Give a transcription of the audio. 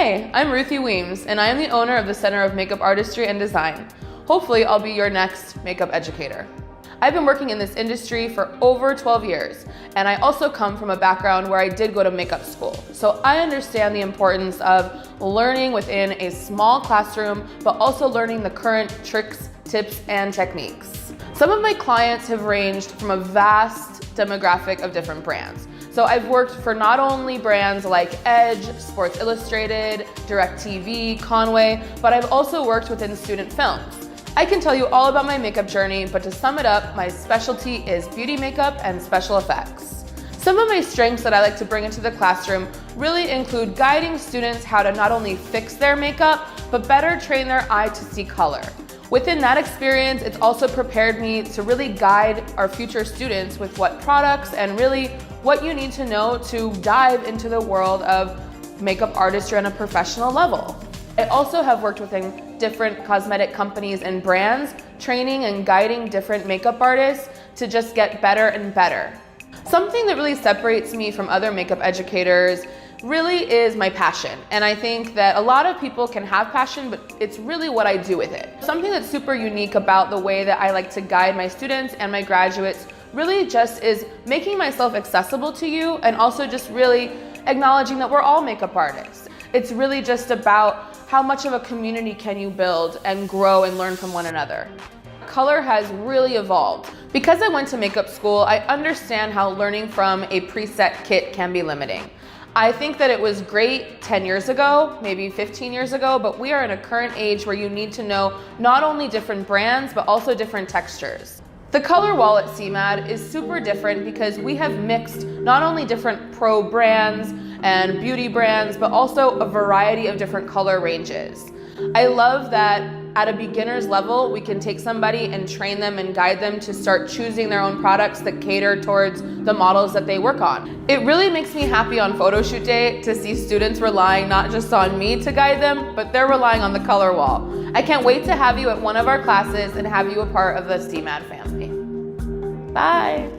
Hey, I'm Ruthie Weems, and I am the owner of the Center of Makeup Artistry and Design. Hopefully, I'll be your next makeup educator. I've been working in this industry for over 12 years, and I also come from a background where I did go to makeup school. So I understand the importance of learning within a small classroom, but also learning the current tricks, tips, and techniques. Some of my clients have ranged from a vast demographic of different brands. So I've worked for not only brands like Edge, Sports Illustrated, DirecTV, Conway, but I've also worked within student films. I can tell you all about my makeup journey, but to sum it up, my specialty is beauty makeup and special effects. Some of my strengths that I like to bring into the classroom really include guiding students how to not only fix their makeup, but better train their eye to see color. Within that experience, it's also prepared me to really guide our future students with what products and really what you need to know to dive into the world of makeup artistry on a professional level. I also have worked within different cosmetic companies and brands, training and guiding different makeup artists to just get better and better. Something that really separates me from other makeup educators really is my passion. And I think that a lot of people can have passion, but it's really what I do with it. Something that's super unique about the way that I like to guide my students and my graduates really just is making myself accessible to you and also just really acknowledging that we're all makeup artists. It's really just about how much of a community can you build and grow and learn from one another. Color has really evolved. Because I went to makeup school, I understand how learning from a preset kit can be limiting. I think that it was great 10 years ago, maybe 15 years ago, but we are in a current age where you need to know not only different brands, but also different textures. The color wall at CMAD is super different because we have mixed not only different pro brands and beauty brands, but also a variety of different color ranges. I love that at a beginner's level, we can take somebody and train them and guide them to start choosing their own products that cater towards the models that they work on. It really makes me happy on photo shoot day to see students relying not just on me to guide them, but they're relying on the color wall. I can't wait to have you at one of our classes and have you a part of the CMAD family. Bye.